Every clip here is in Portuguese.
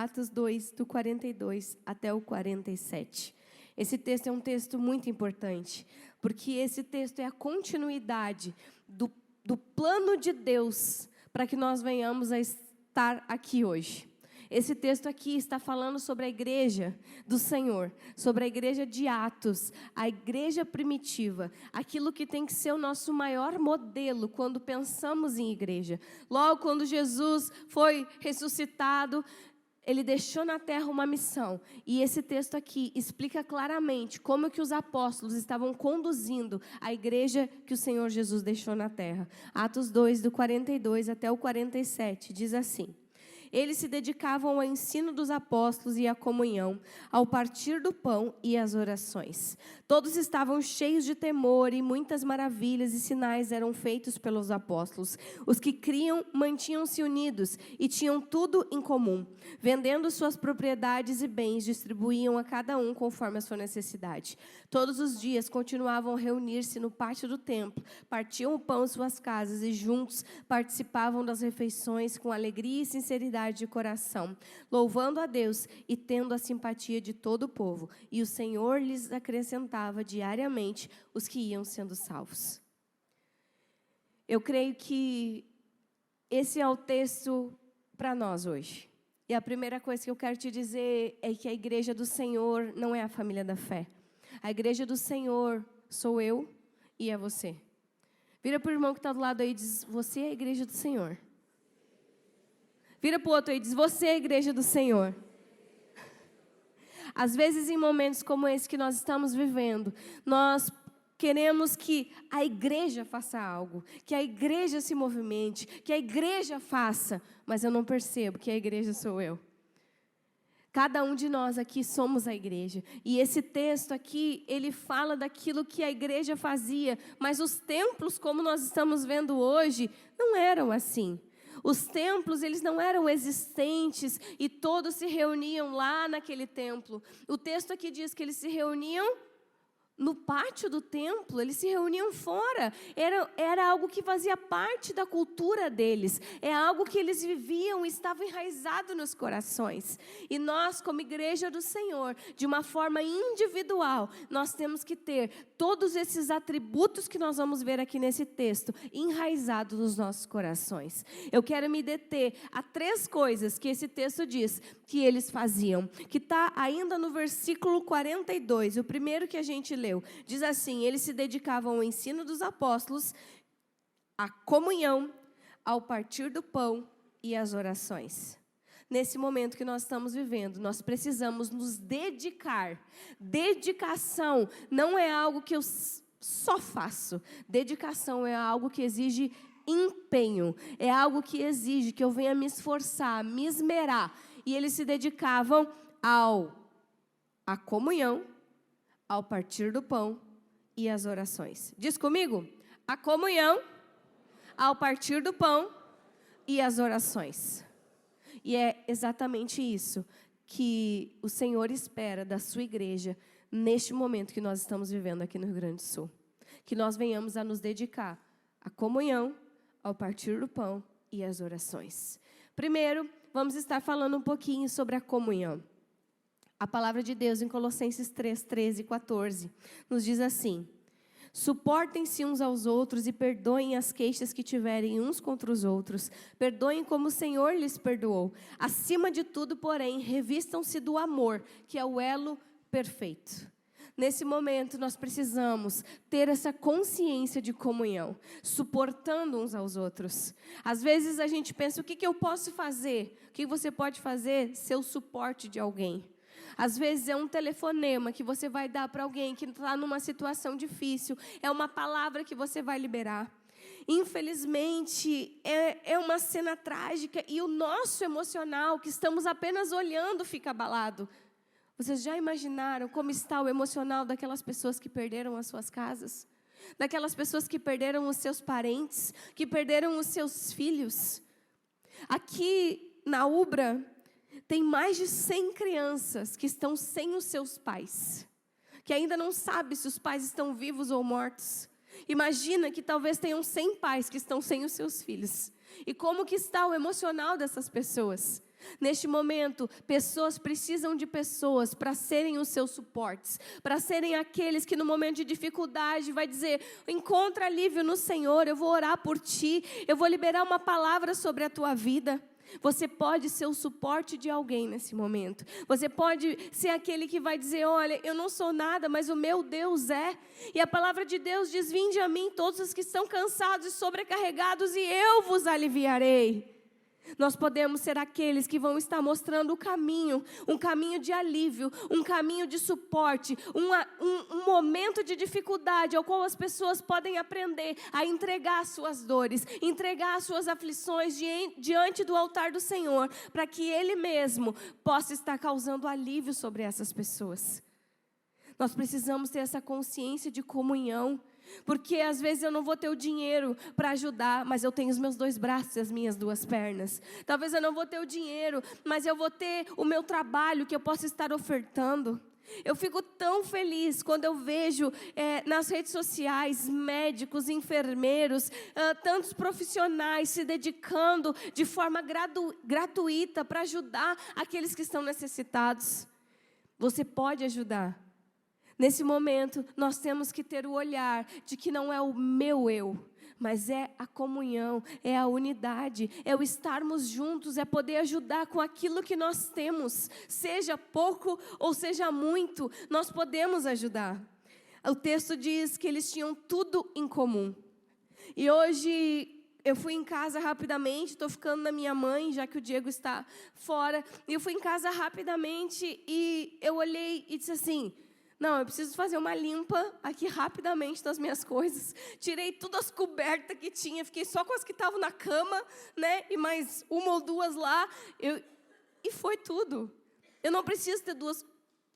Atos 2, do 42 até o 47. Esse texto é um texto muito importante, porque esse texto é a continuidade do plano de Deus para que nós venhamos a estar aqui hoje. Esse texto aqui está falando sobre a igreja do Senhor, sobre a igreja de Atos, a igreja primitiva, aquilo que tem que ser o nosso maior modelo quando pensamos em igreja. Logo quando Jesus foi ressuscitado, Ele deixou na terra uma missão, e esse texto aqui explica claramente como que os apóstolos estavam conduzindo a igreja que o Senhor Jesus deixou na terra. Atos 2, do 42 até o 47, diz assim: eles se dedicavam ao ensino dos apóstolos e à comunhão, ao partir do pão e às orações. Todos estavam cheios de temor e muitas maravilhas e sinais eram feitos pelos apóstolos. Os que criam mantinham-se unidos e tinham tudo em comum. Vendendo suas propriedades e bens, distribuíam a cada um conforme a sua necessidade. Todos os dias continuavam a reunir-se no pátio do templo, partiam o pão em suas casas e juntos participavam das refeições com alegria e sinceridade de coração, louvando a Deus e tendo a simpatia de todo o povo. E o Senhor lhes acrescentava diariamente os que iam sendo salvos. Eu creio que esse é o texto para nós hoje. E a primeira coisa que eu quero te dizer é que a igreja do Senhor não é a família da fé. A igreja do Senhor sou eu e é você. Vira para o irmão que está do lado aí e diz: você é a igreja do Senhor. Vira para o outro aí e diz: você é a igreja do Senhor. Às vezes, em momentos como esse que nós estamos vivendo, nós queremos que a igreja faça algo, que a igreja se movimente, que a igreja faça, mas eu não percebo que a igreja sou eu. Cada um de nós aqui somos a igreja. E esse texto aqui, ele fala daquilo que a igreja fazia, mas os templos, como nós estamos vendo hoje, não eram assim. Os templos, eles não eram existentes e todos se reuniam lá naquele templo. O texto aqui diz que eles se reuniam no pátio do templo, eles se reuniam fora. Era algo que fazia parte da cultura deles. É algo que eles viviam e estava enraizado nos corações. E nós, como igreja do Senhor, de uma forma individual, nós temos que ter todos esses atributos que nós vamos ver aqui nesse texto, enraizados nos nossos corações. Eu quero me deter a 3 coisas que esse texto diz que eles faziam, que está ainda no versículo 42, o primeiro que a gente leu. Diz assim: eles se dedicavam ao ensino dos apóstolos, à comunhão, ao partir do pão e às orações. Nesse momento que nós estamos vivendo, nós precisamos nos dedicar. Dedicação não é algo que eu só faço. Dedicação é algo que exige empenho. É algo que exige que eu venha me esforçar, me esmerar. E eles se dedicavam à comunhão, ao partir do pão e às orações. Diz comigo: a comunhão, ao partir do pão e às orações. E é exatamente isso que o Senhor espera da sua igreja neste momento que nós estamos vivendo aqui no Rio Grande do Sul. Que nós venhamos a nos dedicar à comunhão, ao partir do pão e às orações. Primeiro, vamos estar falando um pouquinho sobre a comunhão. A palavra de Deus em Colossenses 3, 13 e 14 nos diz assim: suportem-se uns aos outros e perdoem as queixas que tiverem uns contra os outros. Perdoem como o Senhor lhes perdoou. Acima de tudo, porém, revistam-se do amor, que é o elo perfeito. Nesse momento, nós precisamos ter essa consciência de comunhão, suportando uns aos outros. Às vezes a gente pensa: o que eu posso fazer? O que você pode fazer? Ser o suporte de alguém. Às vezes é um telefonema que você vai dar para alguém que está numa situação difícil. É uma palavra que você vai liberar. Infelizmente, é uma cena trágica e o nosso emocional, que estamos apenas olhando, fica abalado. Vocês já imaginaram como está o emocional daquelas pessoas que perderam as suas casas? Daquelas pessoas que perderam os seus parentes, que perderam os seus filhos? Aqui na Ubra, tem mais de 100 crianças que estão sem os seus pais, que ainda não sabem se os pais estão vivos ou mortos. Imagina que talvez tenham 100 pais que estão sem os seus filhos. E como que está o emocional dessas pessoas? Neste momento, pessoas precisam de pessoas para serem os seus suportes, para serem aqueles que no momento de dificuldade vai dizer, encontra alívio no Senhor, eu vou orar por ti, eu vou liberar uma palavra sobre a tua vida. Você pode ser o suporte de alguém nesse momento. Você pode ser aquele que vai dizer, olha, eu não sou nada, mas o meu Deus é. E a palavra de Deus diz, vinde a mim todos os que estão cansados e sobrecarregados e eu vos aliviarei. Nós podemos ser aqueles que vão estar mostrando o caminho, um caminho de alívio, um caminho de suporte, um momento de dificuldade ao qual as pessoas podem aprender a entregar as suas dores, entregar as suas aflições diante do altar do Senhor, para que Ele mesmo possa estar causando alívio sobre essas pessoas. Nós precisamos ter essa consciência de comunhão, porque às vezes eu não vou ter o dinheiro para ajudar, mas eu tenho os meus 2 braços e as minhas 2 pernas. Talvez eu não vou ter o dinheiro, mas eu vou ter o meu trabalho que eu posso estar ofertando. Eu fico tão feliz quando eu vejo nas redes sociais médicos, enfermeiros, tantos profissionais se dedicando de forma gratuita para ajudar aqueles que estão necessitados. Você pode ajudar. Nesse momento, nós temos que ter o olhar de que não é o meu eu, mas é a comunhão, é a unidade, é o estarmos juntos, é poder ajudar com aquilo que nós temos, seja pouco ou seja muito, nós podemos ajudar. O texto diz que eles tinham tudo em comum. E hoje eu fui em casa rapidamente, estou ficando na minha mãe, já que o Diego está fora, e eu fui em casa rapidamente e eu olhei e disse assim, não, eu preciso fazer uma limpa aqui rapidamente das minhas coisas. Tirei todas as cobertas que tinha, fiquei só com as que estavam na cama, né? E mais 1 ou 2 lá. E foi tudo. Eu não preciso ter 2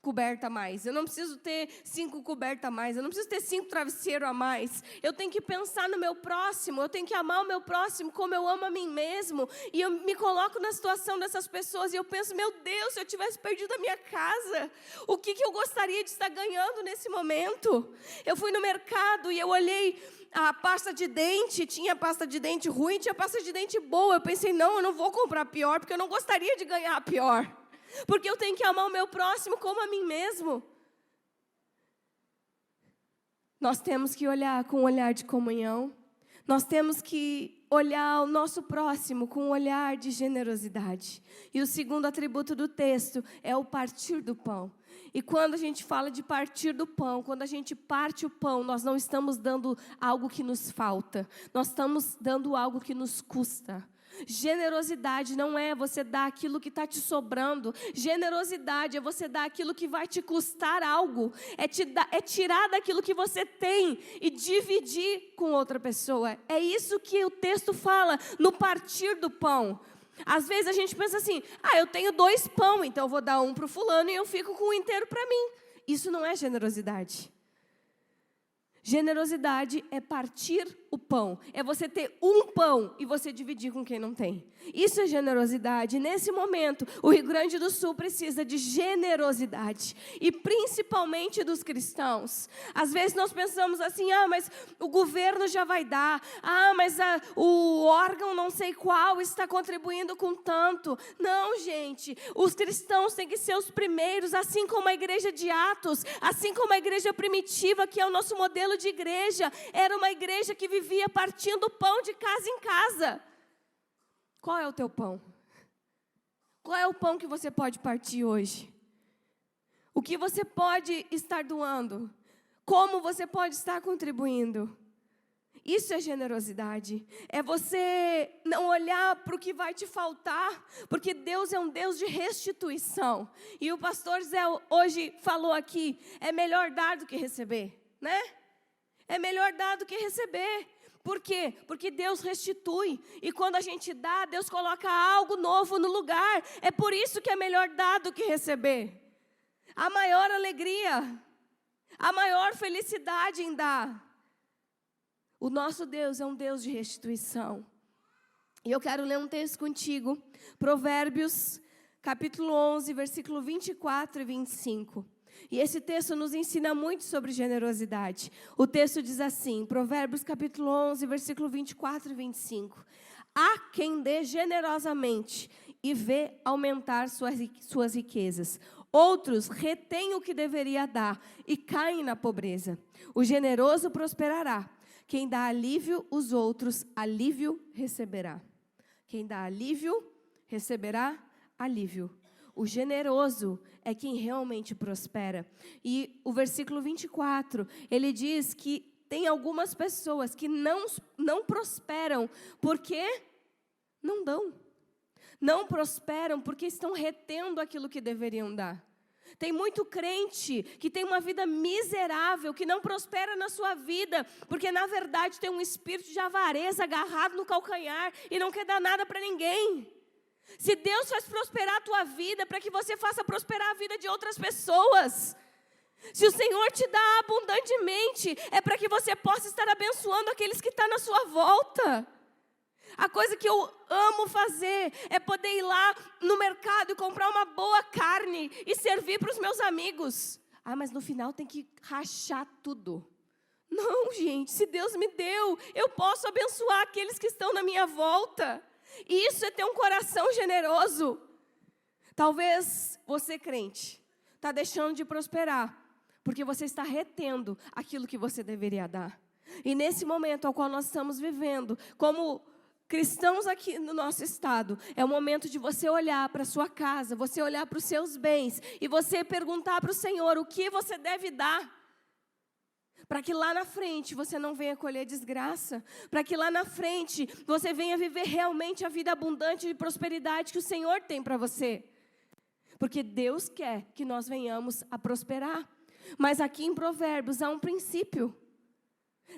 cobertas a mais. Eu não preciso ter 5 cobertas a mais. Eu não preciso ter 5 travesseiros a mais. Eu tenho que pensar no meu próximo. Eu tenho que amar o meu próximo como eu amo a mim mesmo. E eu me coloco na situação dessas pessoas e eu penso, meu Deus, se eu tivesse perdido a minha casa, o que eu gostaria de estar ganhando nesse momento? Eu fui no mercado e eu olhei a pasta de dente, tinha pasta de dente ruim, tinha pasta de dente boa. Eu pensei, não, eu não vou comprar pior, porque eu não gostaria de ganhar a pior. Porque eu tenho que amar o meu próximo como a mim mesmo. Nós temos que olhar com um olhar de comunhão. Nós temos que olhar o nosso próximo com um olhar de generosidade. E o segundo atributo do texto é o partir do pão. E quando a gente fala de partir do pão, quando a gente parte o pão, nós não estamos dando algo que nos falta. Nós estamos dando algo que nos custa. Generosidade não é você dar aquilo que está te sobrando. Generosidade é você dar aquilo que vai te custar algo. É tirar daquilo que você tem e dividir com outra pessoa. É isso que o texto fala no partir do pão. Às vezes a gente pensa assim, eu tenho 2 pão, então eu vou dar um para o fulano e eu fico com o inteiro para mim. Isso não é generosidade. Generosidade é partir o pão. É você ter um pão e você dividir com quem não tem. Isso é generosidade. Nesse momento, o Rio Grande do Sul precisa de generosidade. E principalmente dos cristãos. Às vezes nós pensamos assim, mas o governo já vai dar. Mas o órgão não sei qual está contribuindo com tanto. Não, gente. Os cristãos têm que ser os primeiros, assim como a igreja de Atos, assim como a igreja primitiva, que é o nosso modelo de igreja. Era uma igreja que vivia partindo pão de casa em casa. Qual é o teu pão? Qual é o pão que você pode partir hoje? O que você pode estar doando? Como você pode estar contribuindo? Isso é generosidade. É você não olhar para o que vai te faltar, porque Deus é um Deus de restituição. E o pastor Zé hoje falou aqui, é melhor dar do que receber, né? É melhor dar do que receber. Por quê? Porque Deus restitui. E quando a gente dá, Deus coloca algo novo no lugar. É por isso que é melhor dar do que receber. A maior alegria, a maior felicidade em dar. O nosso Deus é um Deus de restituição. E eu quero ler um texto contigo. Provérbios, capítulo 11, versículo 24 e 25. E esse texto nos ensina muito sobre generosidade. O texto diz assim, Provérbios capítulo 11, versículo 24 e 25. Há quem dê generosamente e vê aumentar suas riquezas. Outros retêm o que deveria dar e caem na pobreza. O generoso prosperará. Quem dá alívio, os outros alívio receberá. Quem dá alívio, receberá alívio. O generoso é quem realmente prospera. E o versículo 24, ele diz que tem algumas pessoas que não prosperam porque não dão. Não prosperam porque estão retendo aquilo que deveriam dar. Tem muito crente que tem uma vida miserável, que não prospera na sua vida, porque na verdade tem um espírito de avareza agarrado no calcanhar e não quer dar nada para ninguém. Se Deus faz prosperar a tua vida, para que você faça prosperar a vida de outras pessoas. Se o Senhor te dá abundantemente, é para que você possa estar abençoando aqueles que estão na sua volta. A coisa que eu amo fazer é poder ir lá no mercado e comprar uma boa carne e servir para os meus amigos. Ah, mas no final tem que rachar tudo. Não, gente, se Deus me deu, eu posso abençoar aqueles que estão na minha volta. E isso é ter um coração generoso. Talvez você, crente, está deixando de prosperar, porque você está retendo aquilo que você deveria dar. E nesse momento ao qual nós estamos vivendo, como cristãos aqui no nosso estado, é o momento de você olhar para a sua casa, você olhar para os seus bens, e você perguntar para o Senhor o que você deve dar. Para que lá na frente você não venha colher desgraça. Para que lá na frente você venha viver realmente a vida abundante de prosperidade que o Senhor tem para você. Porque Deus quer que nós venhamos a prosperar. Mas aqui em Provérbios há um princípio.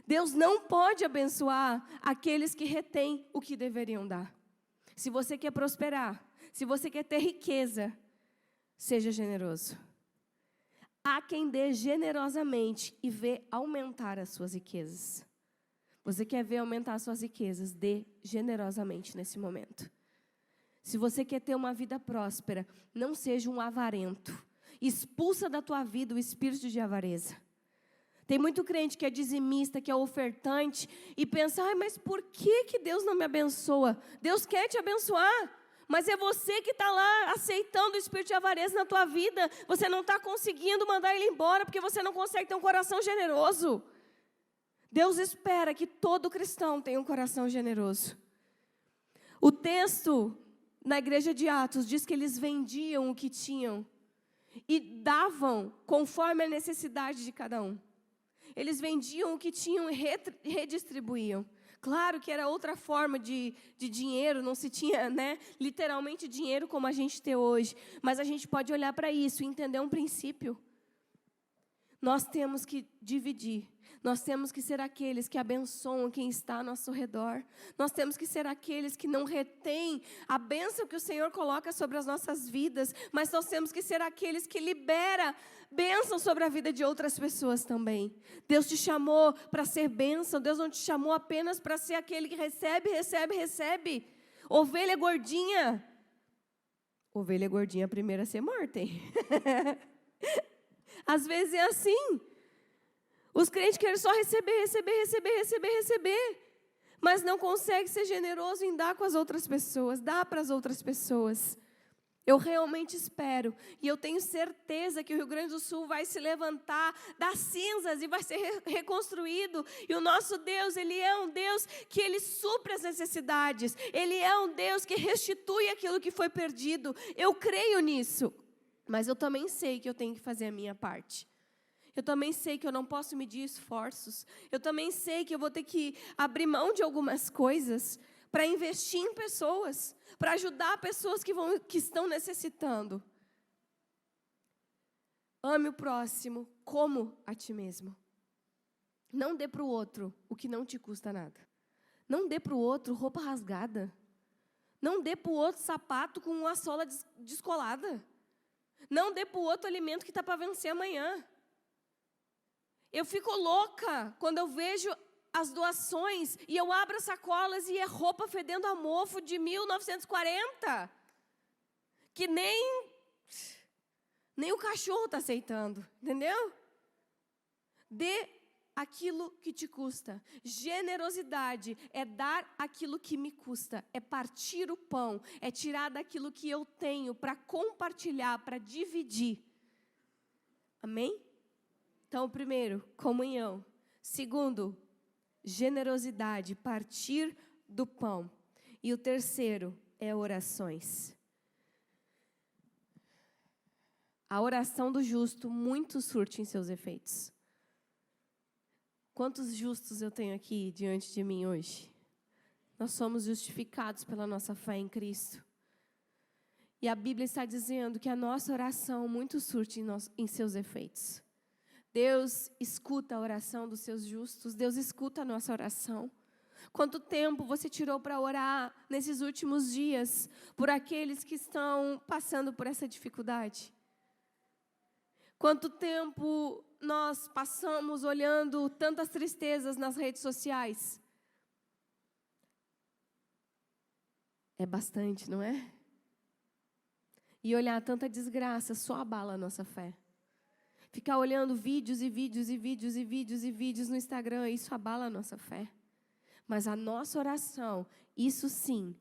Deus não pode abençoar aqueles que retêm o que deveriam dar. Se você quer prosperar, se você quer ter riqueza, seja generoso. Há quem dê generosamente e vê aumentar as suas riquezas. Você quer ver aumentar as suas riquezas? Dê generosamente nesse momento. Se você quer ter uma vida próspera, não seja um avarento. Expulsa da tua vida o espírito de avareza. Tem muito crente que é dizimista, que é ofertante, e pensa, mas por que Deus não me abençoa? Deus quer te abençoar. Mas é você que está lá aceitando o espírito de avareza na tua vida. Você não está conseguindo mandar ele embora, porque você não consegue ter um coração generoso. Deus espera que todo cristão tenha um coração generoso. O texto na igreja de Atos diz que eles vendiam o que tinham e davam conforme a necessidade de cada um. Eles vendiam o que tinham e redistribuíam. Claro que era outra forma de dinheiro, não se tinha, literalmente dinheiro como a gente tem hoje. Mas a gente pode olhar para isso e entender um princípio. Nós temos que dividir. Nós temos que ser aqueles que abençoam quem está ao nosso redor. Nós temos que ser aqueles que não retêm a bênção que o Senhor coloca sobre as nossas vidas. Mas nós temos que ser aqueles que liberam bênção sobre a vida de outras pessoas também. Deus te chamou para ser bênção. Deus não te chamou apenas para ser aquele que recebe. Ovelha gordinha. Ovelha gordinha, a primeira a ser morta, hein? Às vezes é assim. Os crentes querem só receber. Mas não conseguem ser generoso em dar com as outras pessoas. Dar para as outras pessoas. Eu realmente espero, e eu tenho certeza que o Rio Grande do Sul vai se levantar das cinzas e vai ser reconstruído. E o nosso Deus, Ele é um Deus que Ele supre as necessidades. Ele é um Deus que restitui aquilo que foi perdido. Eu creio nisso, mas eu também sei que eu tenho que fazer a minha parte. Eu também sei que eu não posso medir esforços. Eu também sei que eu vou ter que abrir mão de algumas coisas para investir em pessoas, para ajudar pessoas que estão necessitando. Ame o próximo como a ti mesmo. Não dê para o outro o que não te custa nada. Não dê para o outro roupa rasgada. Não dê para o outro sapato com uma sola descolada. Não dê para o outro alimento que está para vencer amanhã. Eu fico louca quando eu vejo as doações e eu abro as sacolas e é roupa fedendo a mofo de 1940. Que nem... Nem o cachorro está aceitando, entendeu? Dê aquilo que te custa. Generosidade é dar aquilo que me custa, é partir o pão, é tirar daquilo que eu tenho para compartilhar, para dividir. Amém? Então, primeiro, comunhão. Segundo, generosidade, partir do pão. E o terceiro é orações. A oração do justo muito surte em seus efeitos. Quantos justos eu tenho aqui diante de mim hoje? Nós somos justificados pela nossa fé em Cristo. E a Bíblia está dizendo que a nossa oração muito surte em seus efeitos. Deus escuta a oração dos seus justos, Deus escuta a nossa oração. Quanto tempo você tirou para orar nesses últimos dias por aqueles que estão passando por essa dificuldade? Quanto tempo nós passamos olhando tantas tristezas nas redes sociais? É bastante, não é? E olhar tanta desgraça só abala a nossa fé. Ficar olhando vídeos e vídeos e vídeos e vídeos e vídeos no Instagram, isso abala a nossa fé. Mas a nossa oração, isso sim,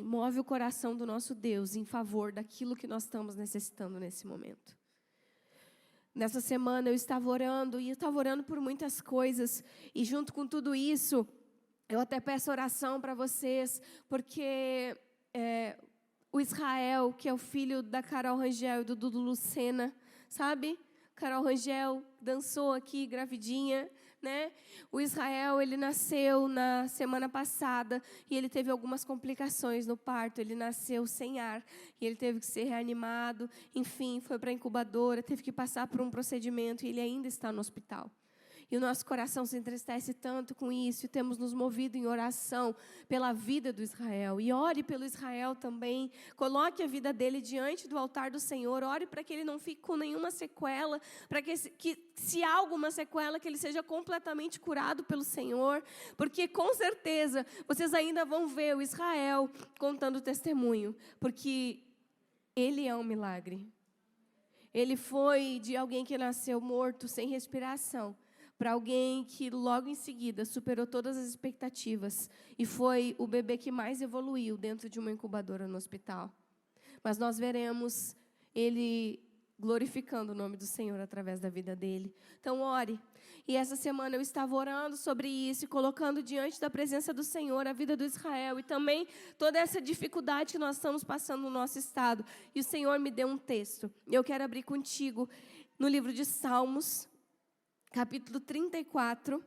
move o coração do nosso Deus em favor daquilo que nós estamos necessitando nesse momento. Nessa semana eu estava orando, e eu estava orando por muitas coisas, e junto com tudo isso, eu até peço oração para vocês, porque o Israel, que é o filho da Carol Rangel e do Dudu Lucena, sabe? Carol Rangel dançou aqui, gravidinha, né? O Israel, ele nasceu na semana passada e ele teve algumas complicações no parto. Ele nasceu sem ar e ele teve que ser reanimado. Enfim, foi para a incubadora, teve que passar por um procedimento e ele ainda está no hospital. E o nosso coração se entristece tanto com isso, e temos nos movido em oração pela vida do Israel. E ore pelo Israel também, coloque a vida dele diante do altar do Senhor, ore para que ele não fique com nenhuma sequela, para que se há alguma sequela, que ele seja completamente curado pelo Senhor, porque com certeza vocês ainda vão ver o Israel contando testemunho, porque ele é um milagre. Ele foi de alguém que nasceu morto, sem respiração, para alguém que logo em seguida superou todas as expectativas e foi o bebê que mais evoluiu dentro de uma incubadora no hospital. Mas nós veremos ele glorificando o nome do Senhor através da vida dele. Então ore. E essa semana eu estava orando sobre isso e colocando diante da presença do Senhor a vida do Israel e também toda essa dificuldade que nós estamos passando no nosso estado. E o Senhor me deu um texto. Eu quero abrir contigo no livro de Salmos, capítulo 34,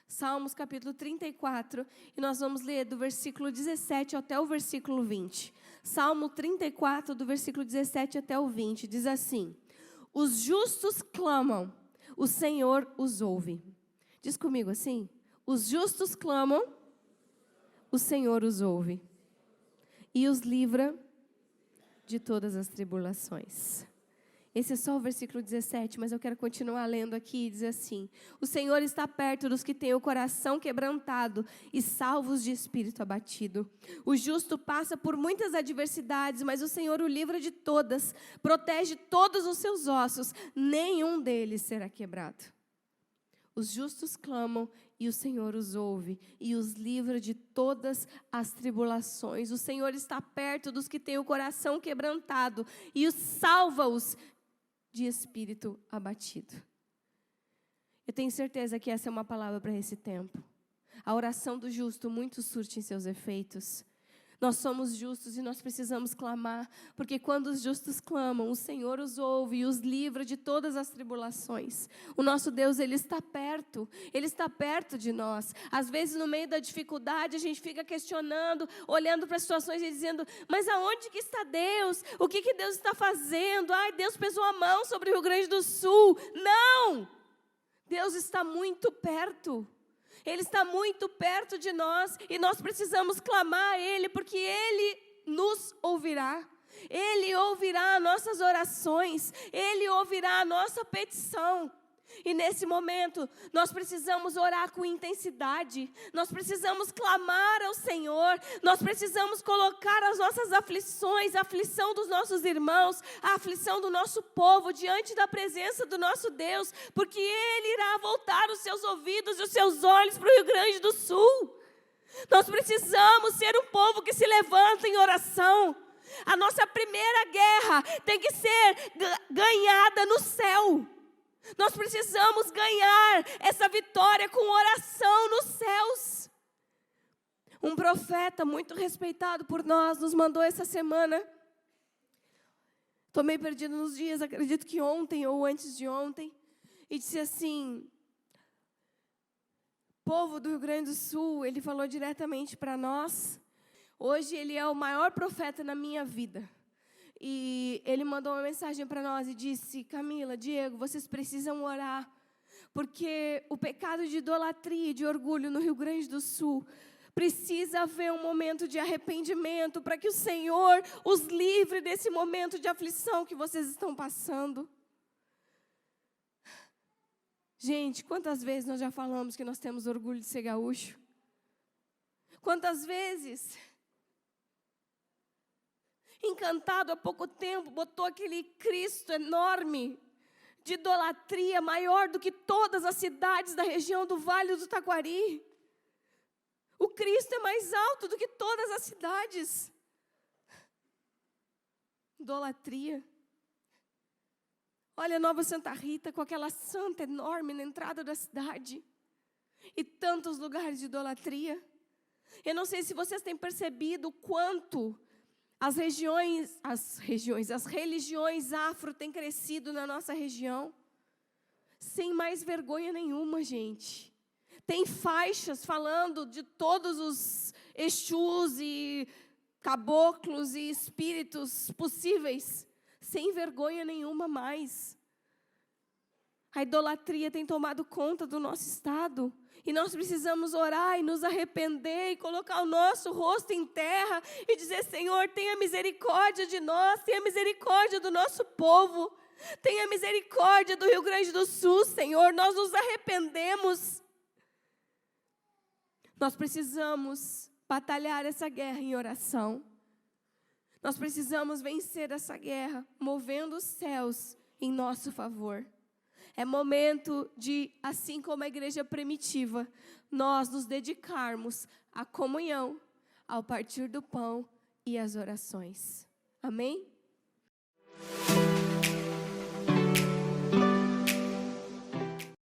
Salmos capítulo 34, e nós vamos ler do versículo 17 até o versículo 20. Salmo 34, do versículo 17 até o 20, diz assim: os justos clamam, o Senhor os ouve. Diz comigo assim: os justos clamam, o Senhor os ouve, e os livra de todas as tribulações. Esse é só o versículo 17, mas eu quero continuar lendo aqui e dizer assim: o Senhor está perto dos que têm o coração quebrantado e salvos de espírito abatido. O justo passa por muitas adversidades, mas o Senhor o livra de todas, protege todos os seus ossos, nenhum deles será quebrado. Os justos clamam e o Senhor os ouve e os livra de todas as tribulações. O Senhor está perto dos que têm o coração quebrantado e os salva-os de espírito abatido. Eu tenho certeza que essa é uma palavra para esse tempo. A oração do justo muito surte em seus efeitos. Nós somos justos e nós precisamos clamar, porque quando os justos clamam, o Senhor os ouve e os livra de todas as tribulações. O nosso Deus, Ele está perto de nós. Às vezes, no meio da dificuldade, a gente fica questionando, olhando para as situações e dizendo: mas aonde que está Deus? O que Deus está fazendo? Ai, Deus pesou a mão sobre o Rio Grande do Sul. Não! Deus está muito perto. Ele está muito perto de nós e nós precisamos clamar a Ele, porque Ele nos ouvirá. Ele ouvirá as nossas orações, Ele ouvirá a nossa petição. E nesse momento, nós precisamos orar com intensidade, nós precisamos clamar ao Senhor, nós precisamos colocar as nossas aflições, a aflição dos nossos irmãos, a aflição do nosso povo diante da presença do nosso Deus, porque Ele irá voltar os seus ouvidos e os seus olhos para o Rio Grande do Sul. Nós precisamos ser um povo que se levanta em oração. A nossa primeira guerra tem que ser ganhada no céu. Nós precisamos ganhar essa vitória com oração nos céus. Um profeta muito respeitado por nós nos mandou essa semana. Estou meio perdido nos dias, acredito que ontem ou antes de ontem. E disse assim: povo do Rio Grande do Sul, ele falou diretamente para nós. Hoje ele é o maior profeta na minha vida. E ele mandou uma mensagem para nós e disse: Camila, Diego, vocês precisam orar, porque o pecado de idolatria e de orgulho no Rio Grande do Sul precisa haver um momento de arrependimento para que o Senhor os livre desse momento de aflição que vocês estão passando. Gente, quantas vezes nós já falamos que nós temos orgulho de ser gaúcho? Quantas vezes? Encantado, há pouco tempo, botou aquele Cristo enorme, de idolatria, maior do que todas as cidades da região do Vale do Taquari. O Cristo é mais alto do que todas as cidades. Idolatria. Olha Nova Santa Rita, com aquela santa enorme na entrada da cidade. E tantos lugares de idolatria. Eu não sei se vocês têm percebido o quanto as religiões afro têm crescido na nossa região, sem mais vergonha nenhuma, gente. Tem faixas falando de todos os exus e caboclos e espíritos possíveis, sem vergonha nenhuma mais. A idolatria tem tomado conta do nosso estado. E nós precisamos orar e nos arrepender e colocar o nosso rosto em terra e dizer: Senhor, tenha misericórdia de nós, tenha misericórdia do nosso povo, tenha misericórdia do Rio Grande do Sul, Senhor, nós nos arrependemos. Nós precisamos batalhar essa guerra em oração. Nós precisamos vencer essa guerra, movendo os céus em nosso favor. É momento de, assim como a igreja primitiva, nós nos dedicarmos à comunhão, ao partir do pão e às orações. Amém?